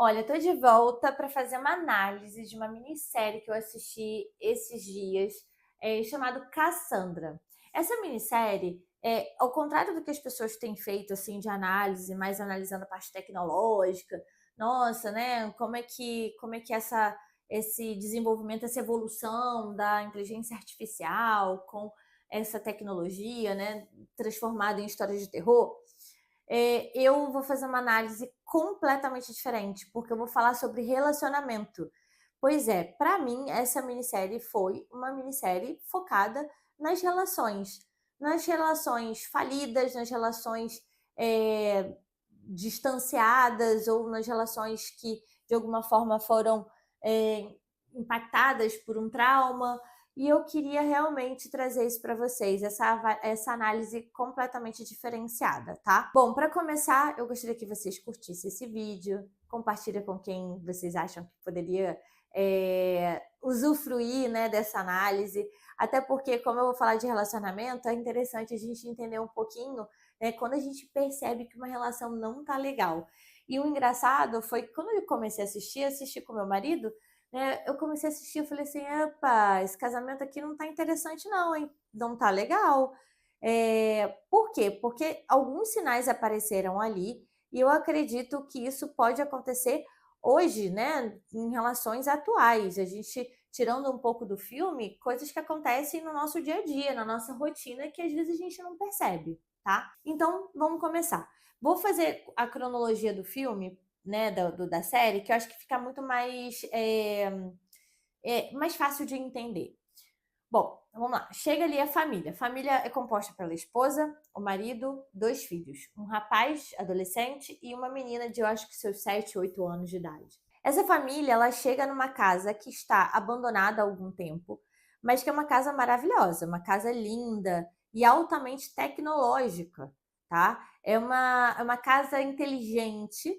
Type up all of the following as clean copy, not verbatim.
Olha, tô de volta para fazer uma análise de uma minissérie que eu assisti esses dias, chamado Cassandra. Essa minissérie, ao contrário do que as pessoas têm feito, assim, de análise, mais analisando a parte tecnológica, nossa, né, como é que esse desenvolvimento, essa evolução da inteligência artificial com essa tecnologia, né, transformada em histórias de terror. Eu vou fazer uma análise completamente diferente, porque eu vou falar sobre relacionamento. Pois é, para mim, essa minissérie foi uma minissérie focada nas relações falidas, nas relações distanciadas ou nas relações que de alguma forma foram eh, impactadas por um trauma. E eu queria realmente trazer isso para vocês, essa análise completamente diferenciada, tá? Bom, para começar, eu gostaria que vocês curtissem esse vídeo, compartilhem com quem vocês acham que poderia usufruir, né, dessa análise, até porque, como eu vou falar de relacionamento, é interessante a gente entender um pouquinho, né, quando a gente percebe que uma relação não tá legal. E o engraçado foi que quando eu comecei a assistir com meu marido, né, eu comecei a assistir, eu falei assim: "Epa, esse casamento aqui não tá interessante não, hein, não tá legal". Por quê? Porque alguns sinais apareceram ali, e eu acredito que isso pode acontecer hoje, né, em relações atuais. A gente tirando um pouco do filme, coisas que acontecem no nosso dia a dia, na nossa rotina, que às vezes a gente não percebe, tá? Então, vamos começar. Vou fazer a cronologia do filme, né, da série, que eu acho que fica muito mais fácil de entender. Bom, vamos lá. Chega ali a família. A família é composta pela esposa, o marido, 2 filhos, um rapaz adolescente e uma menina de, eu acho que seus 7, 8 anos de idade. Essa família, ela chega numa casa que está abandonada há algum tempo, mas que é uma casa maravilhosa, uma casa linda e altamente tecnológica, tá? É uma casa inteligente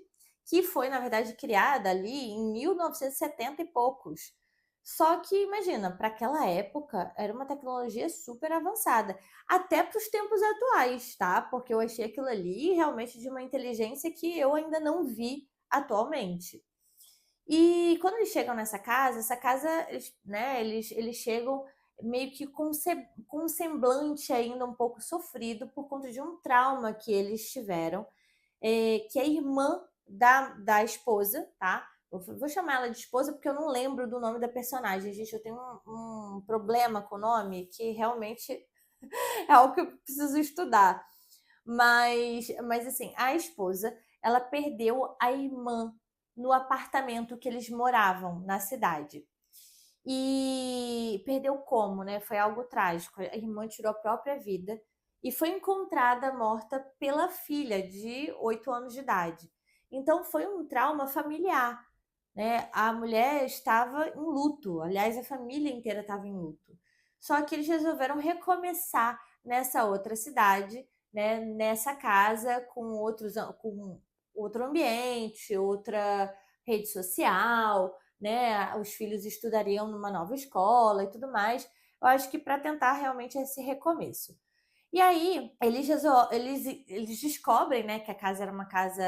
que foi, na verdade, criada ali em 1970 e poucos. Só que imagina, para aquela época era uma tecnologia super avançada, até para os tempos atuais, tá? Porque eu achei aquilo ali realmente de uma inteligência que eu ainda não vi atualmente. E quando eles chegam nessa casa, essa casa, eles chegam meio que com um semblante ainda um pouco sofrido por conta de um trauma que eles tiveram, que a irmã da esposa, tá? Vou chamar ela de esposa porque eu não lembro do nome da personagem, gente. Eu tenho um problema com o nome que realmente é algo que eu preciso estudar. Mas assim, a esposa, ela perdeu a irmã no apartamento que eles moravam na cidade. E perdeu como, né? Foi algo trágico. A irmã tirou a própria vida e foi encontrada morta pela filha de 8 anos de idade. Então foi um trauma familiar, né? A mulher estava em luto, aliás, a família inteira estava em luto. Só que eles resolveram recomeçar nessa outra cidade, né? Nessa casa com outro ambiente, outra rede social, né? Os filhos estudariam numa nova escola e tudo mais. Eu acho que para tentar realmente esse recomeço. E aí, eles descobrem, né, que a casa era uma casa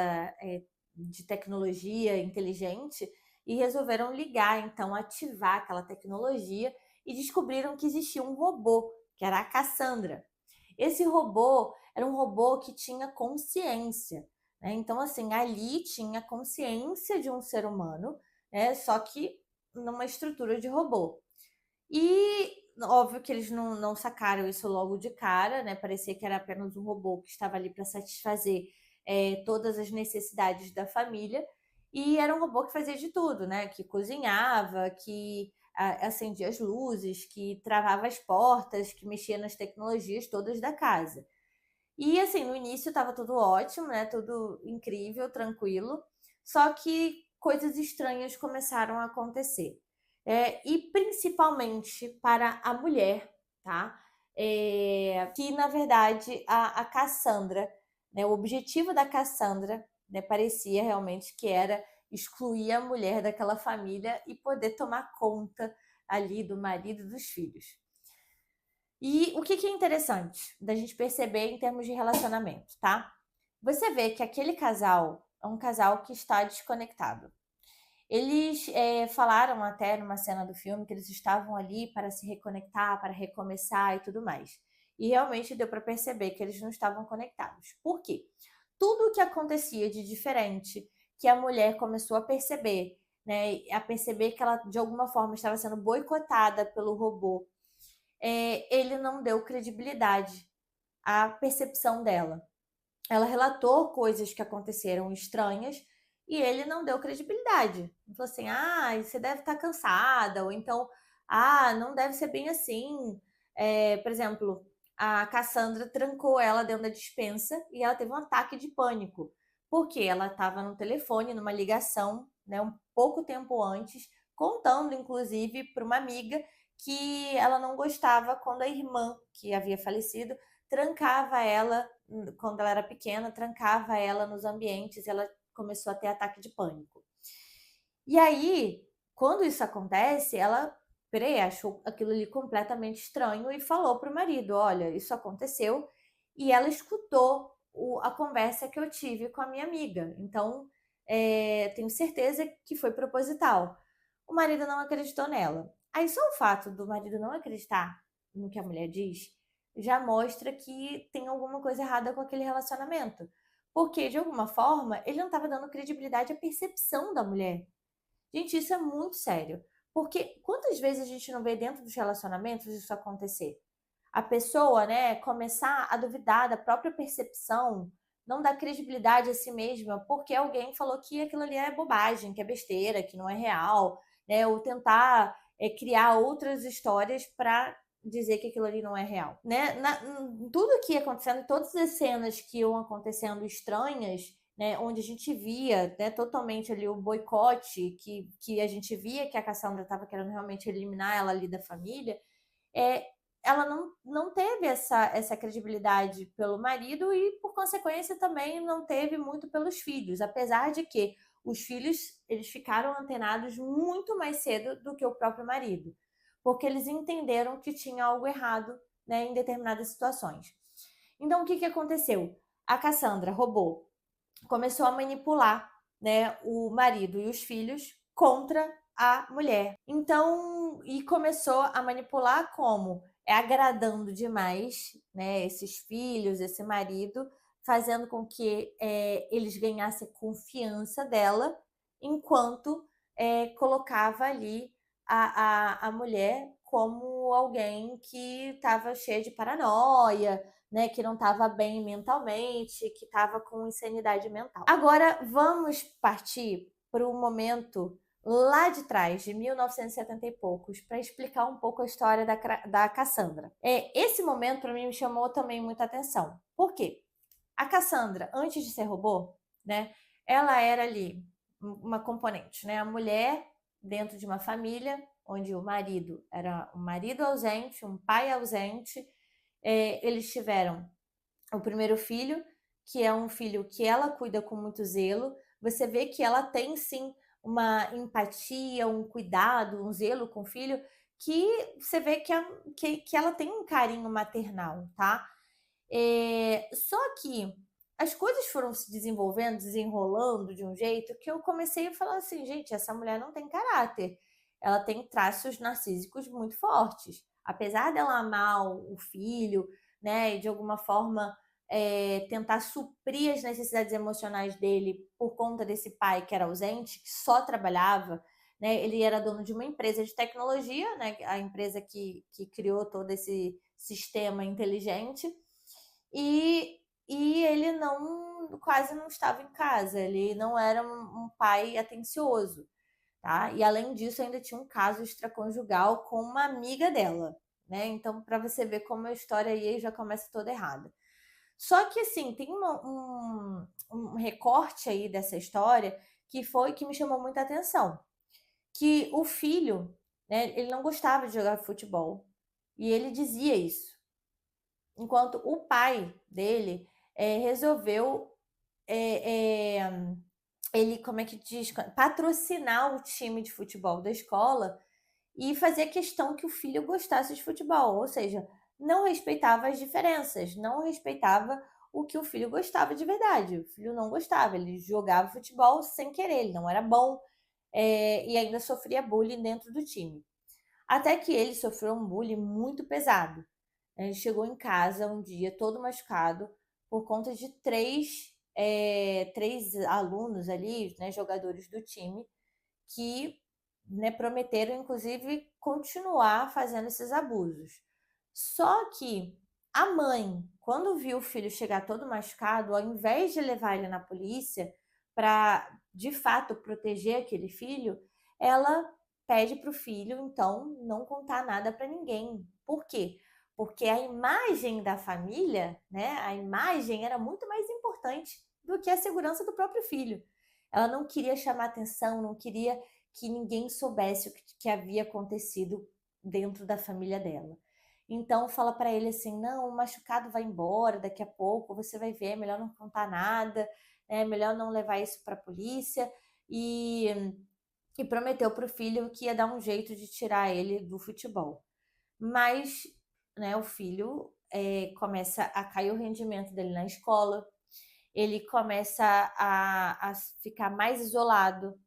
de tecnologia inteligente e resolveram ligar, então, ativar aquela tecnologia e descobriram que existia um robô, que era a Cassandra. Esse robô era um robô que tinha consciência, né? Então, assim, ali tinha consciência de um ser humano, né? Só que numa estrutura de robô. E óbvio que eles não sacaram isso logo de cara, né? Parecia que era apenas um robô que estava ali para satisfazer todas as necessidades da família. E era um robô que fazia de tudo, né? Que cozinhava, que acendia as luzes, que travava as portas, que mexia nas tecnologias todas da casa. E assim, no início estava tudo ótimo, né? Tudo incrível, tranquilo. Só que coisas estranhas começaram a acontecer. E principalmente para a mulher, tá? Que na verdade a Cassandra, né? O objetivo da Cassandra, né, parecia realmente que era excluir a mulher daquela família e poder tomar conta ali do marido e dos filhos. E o que é interessante da gente perceber em termos de relacionamento, tá? Você vê que aquele casal é um casal que está desconectado. Eles falaram até numa cena do filme que eles estavam ali para se reconectar, para recomeçar e tudo mais. E realmente deu para perceber que eles não estavam conectados. Por quê? Tudo o que acontecia de diferente, que a mulher começou a perceber, né, a perceber que ela de alguma forma estava sendo boicotada pelo robô, ele não deu credibilidade à percepção dela. Ela relatou coisas que aconteceram estranhas e ele não deu credibilidade. Ele falou assim: ah, você deve estar cansada, ou então, ah, não deve ser bem assim. Por exemplo, a Cassandra trancou ela dentro da despensa e ela teve um ataque de pânico, porque ela estava no telefone, numa ligação, né, um pouco tempo antes, contando, inclusive, para uma amiga que ela não gostava quando a irmã, que havia falecido, trancava ela quando ela era pequena, trancava ela nos ambientes e ela começou a ter ataque de pânico. E aí, quando isso acontece, ela achou aquilo ali completamente estranho e falou pro marido: olha, isso aconteceu. E ela escutou a conversa que eu tive com a minha amiga. Então, tenho certeza que foi proposital. O marido não acreditou nela. Aí, só o fato do marido não acreditar no que a mulher diz já mostra que tem alguma coisa errada com aquele relacionamento. Porque, de alguma forma, ele não estava dando credibilidade à percepção da mulher. Gente, isso é muito sério. Porque quantas vezes a gente não vê dentro dos relacionamentos isso acontecer? A pessoa, né, começar a duvidar da própria percepção, não dar credibilidade a si mesma, porque alguém falou que aquilo ali é bobagem, que é besteira, que não é real, né? Ou tentar criar outras histórias para dizer que aquilo ali não é real, né? Tudo que ia acontecendo, todas as cenas que iam acontecendo estranhas, né, onde a gente via, né, totalmente ali o boicote, que a gente via que a Cassandra estava querendo realmente eliminar ela ali da família, é, ela não teve essa credibilidade pelo marido e, por consequência, também não teve muito pelos filhos, apesar de que os filhos eles ficaram antenados muito mais cedo do que o próprio marido, porque eles entenderam que tinha algo errado, né, em determinadas situações. Então, o que aconteceu? A Cassandra, robô, começou a manipular, né, o marido e os filhos contra a mulher. Então, e começou a manipular como? Agradando demais, né, esses filhos, esse marido, fazendo com que eles ganhassem confiança dela, enquanto colocava ali a mulher como alguém que estava cheia de paranoia, né, que não estava bem mentalmente, que estava com insanidade mental. Agora vamos partir para o momento lá de trás, de 1970 e poucos, para explicar um pouco a história da Cassandra. Esse momento para mim me chamou também muita atenção. Por quê? A Cassandra, antes de ser robô, né, ela era ali uma componente, né, a mulher dentro de uma família onde o marido era um marido ausente, um pai ausente. Eles tiveram o primeiro filho, que é um filho que ela cuida com muito zelo. Você vê que ela tem sim uma empatia, um cuidado, um zelo com o filho, que você vê que ela tem um carinho maternal, tá? Só que as coisas foram se desenvolvendo, desenrolando de um jeito que eu comecei a falar assim, gente, essa mulher não tem caráter. Ela tem traços narcísicos muito fortes. Apesar dela amar o filho, né, e de alguma forma tentar suprir as necessidades emocionais dele por conta desse pai que era ausente, que só trabalhava, né? Ele era dono de uma empresa de tecnologia, né? A empresa que criou todo esse sistema inteligente. E ele quase não estava em casa, ele não era um pai atencioso, tá? E além disso, ainda tinha um caso extraconjugal com uma amiga dela, né? Então, para você ver como a história aí já começa toda errada. Só que, assim, tem um recorte aí dessa história que me chamou muita atenção. Que o filho, né, ele não gostava de jogar futebol. E ele dizia isso. Enquanto o pai dele resolveu ele, como é que diz, patrocinar o time de futebol da escola e fazer questão que o filho gostasse de futebol, ou seja, não respeitava as diferenças, não respeitava o que o filho gostava de verdade. O filho não gostava, ele jogava futebol sem querer, ele não era bom, e ainda sofria bullying dentro do time. Até que ele sofreu um bullying muito pesado. Ele chegou em casa um dia todo machucado por conta de três alunos ali, né, jogadores do time, que, né, prometeram, inclusive, continuar fazendo esses abusos. Só que a mãe, quando viu o filho chegar todo machucado, ao invés de levar ele na polícia para, de fato, proteger aquele filho, ela pede para o filho, então, não contar nada para ninguém. Por quê? Porque a imagem da família, né, a imagem era muito mais importante do que a segurança do próprio filho. Ela não queria chamar atenção, não queria que ninguém soubesse o que havia acontecido dentro da família dela. Então fala para ele assim: não, o machucado vai embora daqui a pouco, você vai ver, é melhor não contar nada, é melhor não levar isso para a polícia. E prometeu para o filho que ia dar um jeito de tirar ele do futebol. Mas, né, o filho começa a cair o rendimento dele na escola, ele começa a ficar mais isolado,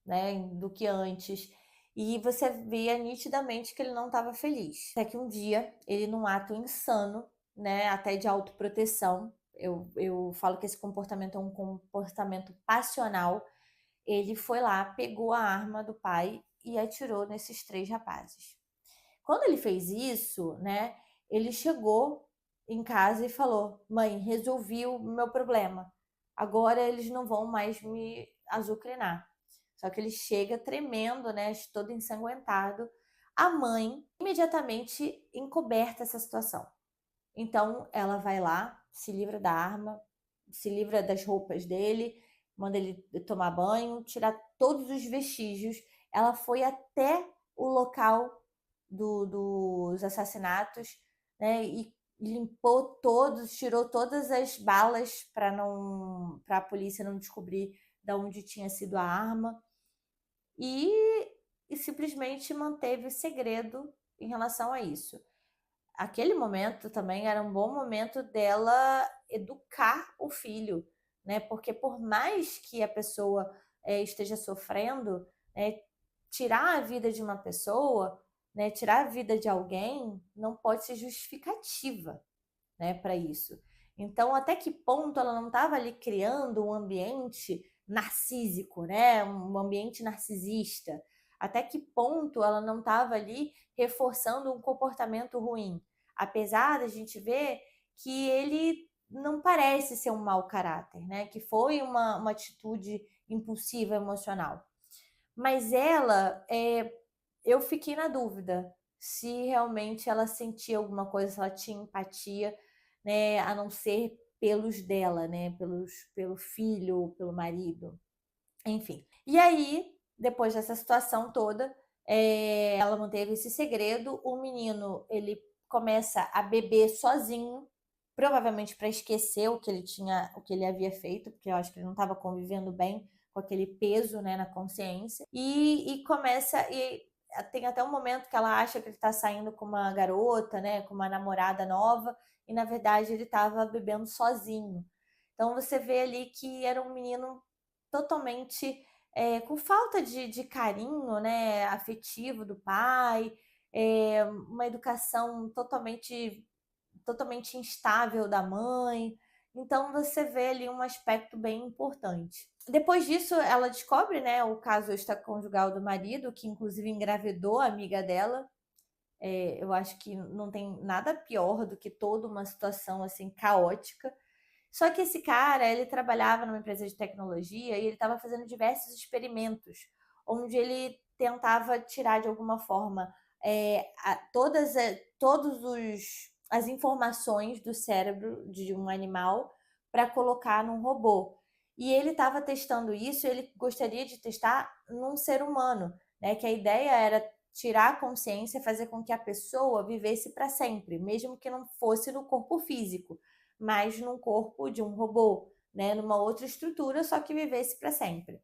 né, do que antes. E você via nitidamente que ele não estava feliz. Até que um dia, ele num ato insano, né, até de autoproteção, eu falo que esse comportamento é um comportamento passional, ele foi lá, pegou a arma do pai e atirou nesses 3 rapazes. Quando ele fez isso, né, ele chegou em casa e falou: mãe, resolvi o meu problema. Agora eles não vão mais me azucrinar. Só que ele chega tremendo, né, todo ensanguentado. A mãe imediatamente encoberta essa situação. Então ela vai lá, se livra da arma, se livra das roupas dele, manda ele tomar banho, tirar todos os vestígios. Ela foi até o local dos assassinatos, né, e limpou todos, tirou todas as balas para a polícia não descobrir de onde tinha sido a arma e, e simplesmente manteve segredo em relação a isso. Aquele momento também era um bom momento dela educar o filho, né? Porque por mais que a pessoa esteja sofrendo, né, tirar a vida de uma pessoa, né, tirar a vida de alguém, não pode ser justificativa, né, para isso. Então, até que ponto ela não estava ali criando um ambiente narcísico, né, um ambiente narcisista? Até que ponto ela não estava ali reforçando um comportamento ruim? Apesar da gente ver que ele não parece ser um mau caráter, né, que foi uma atitude impulsiva, emocional. Mas ela, eu fiquei na dúvida se realmente ela sentia alguma coisa, se ela tinha empatia, né, a não ser pelos dela, né, pelo filho, pelo marido, enfim. E aí, depois dessa situação toda, ela manteve esse segredo. O menino, ele começa a beber sozinho, provavelmente para esquecer o que ele havia feito, porque eu acho que ele não estava convivendo bem com aquele peso, né, na consciência. E tem até um momento que ela acha que ele está saindo com uma garota, né, com uma namorada nova, e na verdade ele estava bebendo sozinho. Então você vê ali que era um menino totalmente com falta de carinho, né, afetivo do pai, uma educação totalmente instável da mãe. Então você vê ali um aspecto bem importante. Depois disso, ela descobre, né, o caso extraconjugal do marido, que inclusive engravidou a amiga dela. Eu acho que não tem nada pior do que toda uma situação assim caótica. Só que esse cara, ele trabalhava numa empresa de tecnologia e ele estava fazendo diversos experimentos, onde ele tentava tirar de alguma forma todos as informações do cérebro de um animal para colocar num robô. E ele estava testando isso, ele gostaria de testar num ser humano, né? Que a ideia era tirar a consciência, fazer com que a pessoa vivesse para sempre, mesmo que não fosse no corpo físico, mas num corpo de um robô, né? Numa outra estrutura, só que vivesse para sempre.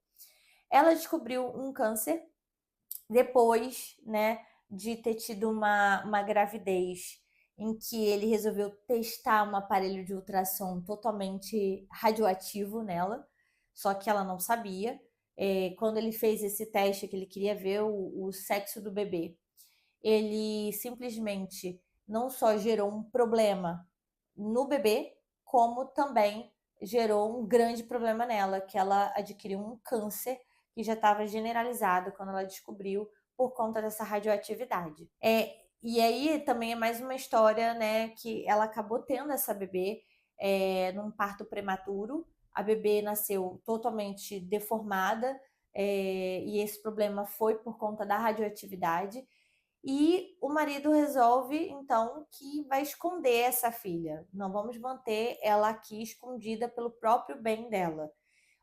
Ela descobriu um câncer depois, né, de ter tido uma gravidez em que ele resolveu testar um aparelho de ultrassom totalmente radioativo nela, só que ela não sabia. quando ele fez esse teste que ele queria ver o sexo do bebê, ele simplesmente não só gerou um problema no bebê, como também gerou um grande problema nela, que ela adquiriu um câncer que já estava generalizado quando ela descobriu por conta dessa radioatividade. E aí também é mais uma história, né, que ela acabou tendo essa bebê num parto prematuro. A bebê nasceu totalmente deformada, e esse problema foi por conta da radioatividade. E o marido resolve, então, que vai esconder essa filha. Não vamos manter ela aqui escondida pelo próprio bem dela.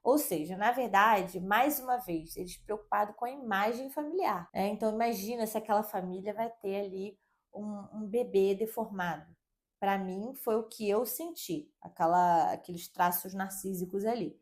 Ou seja, na verdade, mais uma vez, eles preocupados com a imagem familiar, né? Então, imagina se aquela família vai ter ali um bebê deformado. Para mim, foi o que eu senti, aqueles traços narcísicos ali.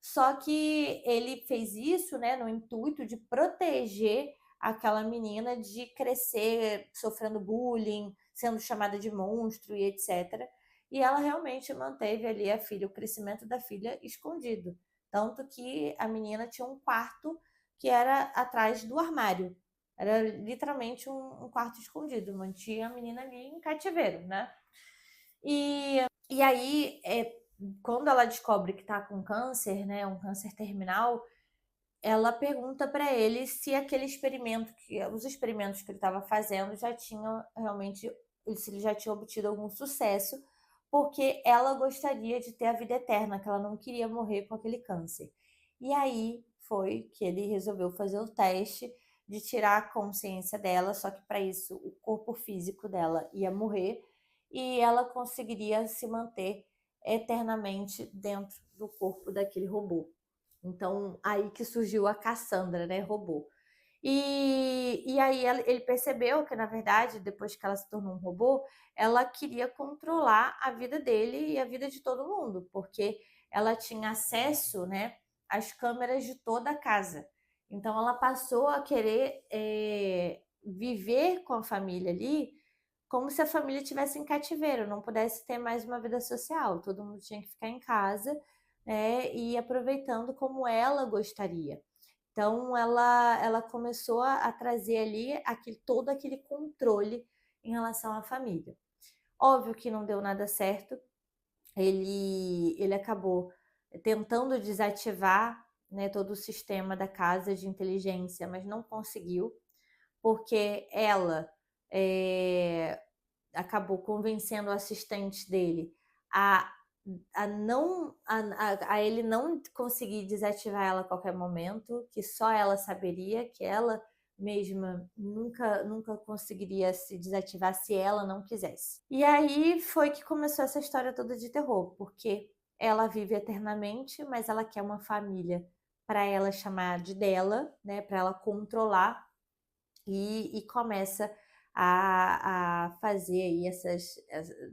Só que ele fez isso, né, no intuito de proteger aquela menina de crescer sofrendo bullying, sendo chamada de monstro e etc. E ela realmente manteve ali a filha, o crescimento da filha escondido. Tanto que a menina tinha um quarto que era atrás do armário. Era literalmente um quarto escondido, mantinha a menina ali em cativeiro, né? E aí, quando ela descobre que tá com câncer, né, um câncer terminal, ela pergunta para ele se aquele experimento, os experimentos que ele estava fazendo já tinham realmente, se ele já tinha obtido algum sucesso, porque ela gostaria de ter a vida eterna, que ela não queria morrer com aquele câncer. E aí foi que ele resolveu fazer o teste de tirar a consciência dela, só que para isso o corpo físico dela ia morrer e ela conseguiria se manter eternamente dentro do corpo daquele robô. Então, aí que surgiu a Cassandra, né, robô. E aí ele percebeu que, na verdade, depois que ela se tornou um robô, ela queria controlar a vida dele e a vida de todo mundo, porque ela tinha acesso, né, às câmeras de toda a casa. Então, ela passou a querer viver com a família ali como se a família estivesse em cativeiro, não pudesse ter mais uma vida social. Todo mundo tinha que ficar em casa, né, e aproveitando como ela gostaria. Então, ela começou a trazer ali todo aquele controle em relação à família. Óbvio que não deu nada certo, ele acabou tentando desativar, né, todo o sistema da casa de inteligência, mas não conseguiu, porque ela acabou convencendo o assistente dele a ele não conseguir desativar ela a qualquer momento, que só ela saberia, que ela mesma nunca conseguiria se desativar se ela não quisesse. E aí foi que começou essa história toda de terror, porque ela vive eternamente, mas ela quer uma família para ela chamar de dela, né, para ela controlar, e começa a fazer aí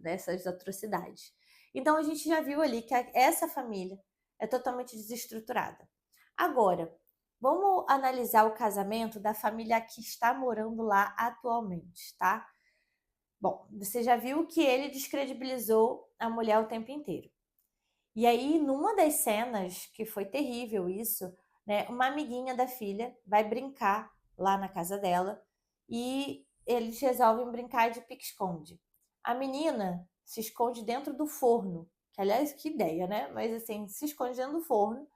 essas atrocidades. Então a gente já viu ali que essa família é totalmente desestruturada. Agora, vamos analisar o casamento da família que está morando lá atualmente, tá? Bom, você já viu que ele descredibilizou a mulher o tempo inteiro. E aí, numa das cenas, que foi terrível isso, né, uma amiguinha da filha vai brincar lá na casa dela e eles resolvem brincar de pique-esconde. A menina se esconde dentro do forno, que aliás, que ideia, né? Mas assim, se esconde dentro do forno.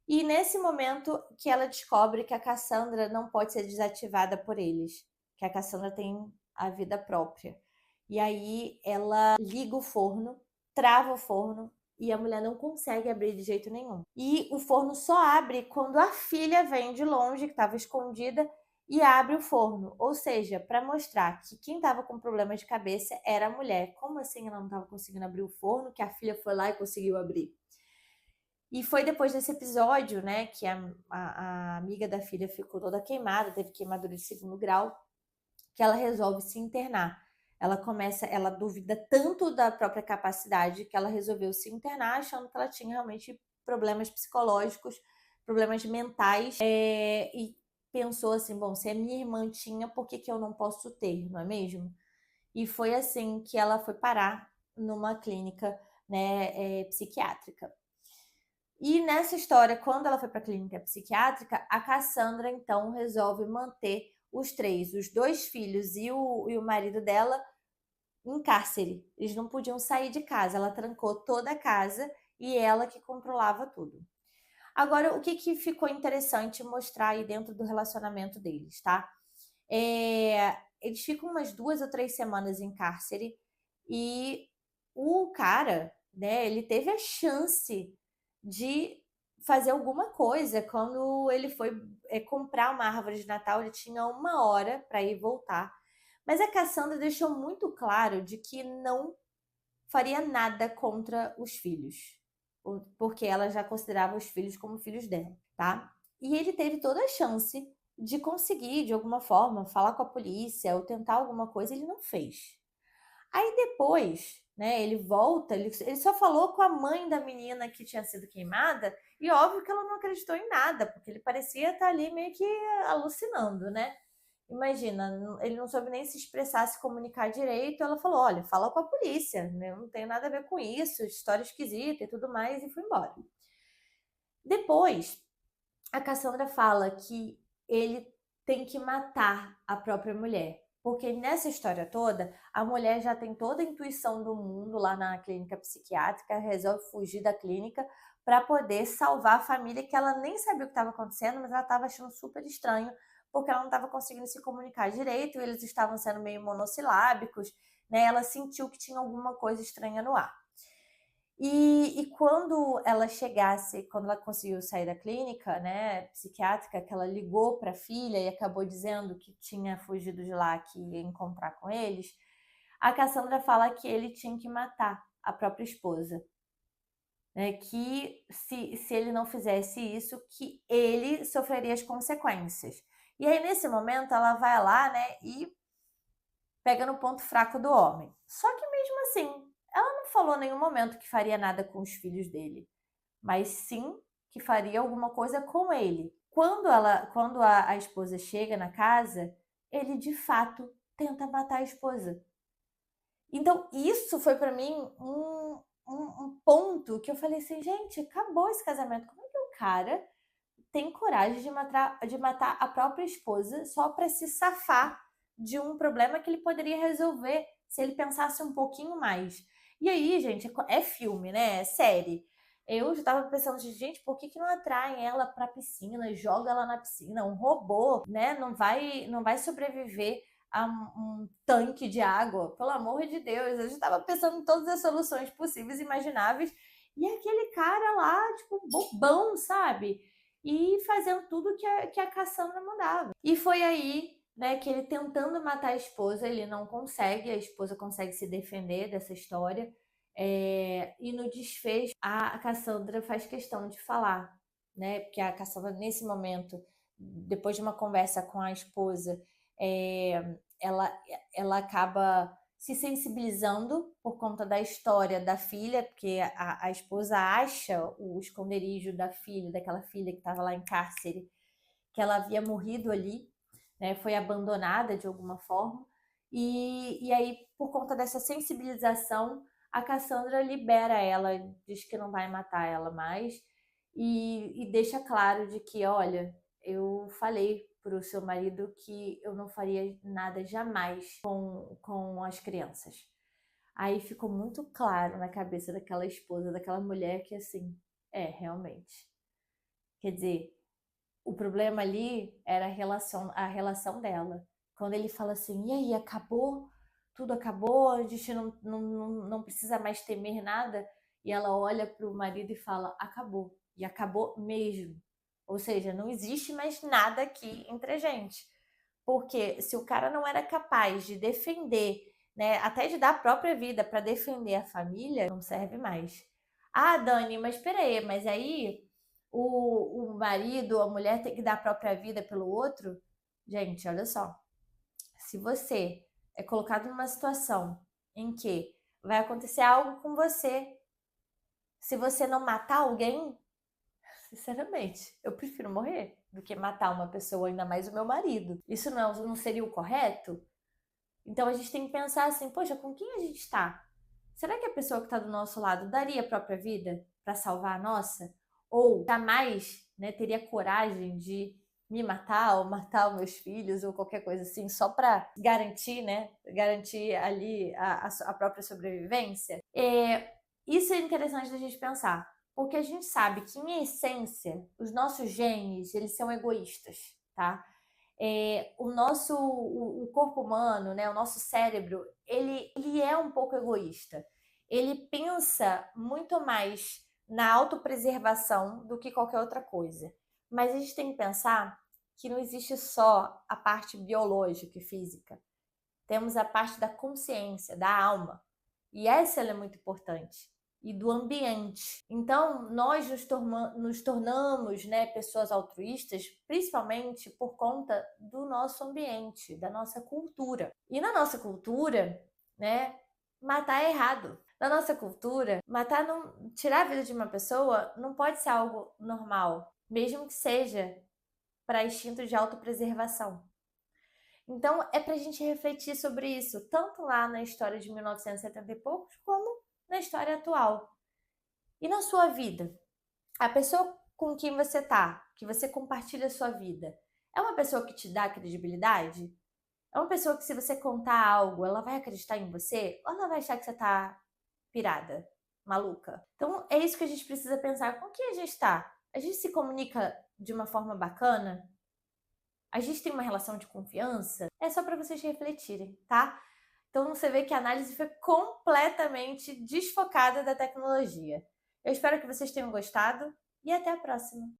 E nesse momento que ela descobre que a Cassandra não pode ser desativada por eles, que a Cassandra tem a vida própria. E aí ela liga o forno, trava o forno e a mulher não consegue abrir de jeito nenhum. E o forno só abre quando a filha vem de longe, que estava escondida, e abre o forno. Ou seja, para mostrar que quem estava com problema de cabeça era a mulher. Como assim ela não estava conseguindo abrir o forno, que a filha foi lá e conseguiu abrir? E foi depois desse episódio, né, que a amiga da filha ficou toda queimada, teve queimadura de 2º grau, que ela resolve se internar. Ela duvida tanto da própria capacidade que ela resolveu se internar, achando que ela tinha realmente problemas psicológicos, problemas mentais, e pensou assim, bom, se a minha irmã tinha, por que eu não posso ter, não é mesmo? E foi assim que ela foi parar numa clínica, né, psiquiátrica. E nessa história, quando ela foi para a clínica psiquiátrica, a Cassandra então resolve manter os três, os dois filhos e o marido dela, em cárcere. Eles não podiam sair de casa. Ela trancou toda a casa e ela que controlava tudo. Agora, o que ficou interessante mostrar aí dentro do relacionamento deles, tá? Eles ficam umas 2 ou 3 semanas em cárcere e o cara, né, ele teve a chance de fazer alguma coisa. Quando ele foi comprar uma árvore de Natal, ele tinha 1 hora para ir voltar. Mas a Cassandra deixou muito claro de que não faria nada contra os filhos, porque ela já considerava os filhos como filhos dela, tá? E ele teve toda a chance de conseguir, de alguma forma, falar com a polícia ou tentar alguma coisa, ele não fez. Aí depois, né, ele volta, ele só falou com a mãe da menina que tinha sido queimada, e óbvio que ela não acreditou em nada, porque ele parecia estar ali meio que alucinando, né? Imagina, ele não soube nem se expressar, se comunicar direito. Ela falou: olha, fala com a polícia, né? Eu não tenho nada a ver com isso, história esquisita e tudo mais, e foi embora. Depois, a Cassandra fala que ele tem que matar a própria mulher. Porque nessa história toda, a mulher já tem toda a intuição do mundo lá na clínica psiquiátrica, resolve fugir da clínica para poder salvar a família, que ela nem sabia o que estava acontecendo, mas ela estava achando super estranho, porque ela não estava conseguindo se comunicar direito, eles estavam sendo meio monossilábicos, né? Ela sentiu que tinha alguma coisa estranha no ar. E quando ela chegasse, quando ela conseguiu sair da clínica, né, psiquiátrica, que ela ligou para a filha e acabou dizendo que tinha fugido de lá, que ia encontrar com eles, a Cassandra fala que ele tinha que matar a própria esposa, né, que se ele não fizesse isso, que ele sofreria as consequências. E aí, nesse momento, ela vai lá, né, e pega no ponto fraco do homem. Só que mesmo assim, ela não falou em nenhum momento que faria nada com os filhos dele, mas sim que faria alguma coisa com ele. Quando a esposa chega na casa, ele de fato tenta matar a esposa. Então, isso foi para mim um ponto que eu falei assim, gente, acabou esse casamento. Como é que o cara tem coragem de matar a própria esposa só para se safar de um problema que ele poderia resolver se ele pensasse um pouquinho mais? E aí, gente, é filme, né? É série. Eu já tava pensando, gente, por que não atraem ela pra piscina, joga ela na piscina? Um robô, né? Não vai sobreviver a um tanque de água, pelo amor de Deus. Eu já tava pensando em todas as soluções possíveis e imagináveis. E aquele cara lá, tipo, bobão, sabe? E fazendo tudo que a Cassandra mandava. E foi aí, né, que ele tentando matar a esposa, ele não consegue, a esposa consegue se defender dessa história. E no desfecho, a Cassandra faz questão de falar, né? Porque a Cassandra, nesse momento, depois de uma conversa com a esposa, ela acaba se sensibilizando por conta da história da filha, porque a esposa acha o esconderijo da filha, daquela filha que estava lá em cárcere, que ela havia morrido ali, né, foi abandonada de alguma forma. E aí, por conta dessa sensibilização, a Cassandra libera ela, diz que não vai matar ela mais, e deixa claro de que, olha, eu falei para o seu marido que eu não faria nada jamais com as crianças. Aí ficou muito claro na cabeça daquela esposa, daquela mulher, que assim, realmente. Quer dizer, o problema ali era a relação dela. Quando ele fala assim, e aí, acabou? Tudo acabou? A gente não precisa mais temer nada? E ela olha para o marido e fala, acabou. E acabou mesmo. Ou seja, não existe mais nada aqui entre a gente. Porque se o cara não era capaz de defender, né, até de dar a própria vida para defender a família, não serve mais. Ah, Dani, mas peraí, mas aí o marido, a mulher tem que dar a própria vida pelo outro? Gente, olha só. Se você é colocado numa situação em que vai acontecer algo com você, se você não matar alguém, sinceramente, eu prefiro morrer do que matar uma pessoa, ainda mais o meu marido. Isso não seria o correto? Então a gente tem que pensar assim, poxa, com quem a gente está? Será que a pessoa que está do nosso lado daria a própria vida para salvar a nossa? ou jamais, né, teria coragem de me matar ou matar os meus filhos ou qualquer coisa assim, só para garantir, né, garantir ali a própria sobrevivência. Isso é interessante da gente pensar, porque a gente sabe que, em essência, os nossos genes, eles são egoístas, tá? O corpo humano, né, o nosso cérebro, ele é um pouco egoísta. Ele pensa muito mais na autopreservação do que qualquer outra coisa. Mas a gente tem que pensar que não existe só a parte biológica e física. Temos a parte da consciência, da alma. E essa ela é muito importante. E do ambiente. Então, nós nos tornamos, né, pessoas altruístas, principalmente por conta do nosso ambiente, da nossa cultura. E na nossa cultura, né, matar é errado. Na nossa cultura, tirar a vida de uma pessoa não pode ser algo normal, mesmo que seja para instinto de autopreservação. Então, é para a gente refletir sobre isso, tanto lá na história de 1970 e poucos, como na história atual. E na sua vida? A pessoa com quem você tá, que você compartilha a sua vida, é uma pessoa que te dá credibilidade? É uma pessoa que, se você contar algo, ela vai acreditar em você? Ou ela vai achar que você tá pirada, maluca? Então, é isso que a gente precisa pensar. Com quem a gente tá? A gente se comunica de uma forma bacana? A gente tem uma relação de confiança? É só para vocês refletirem, tá? Então você vê que a análise foi completamente desfocada da tecnologia. Eu espero que vocês tenham gostado e até a próxima!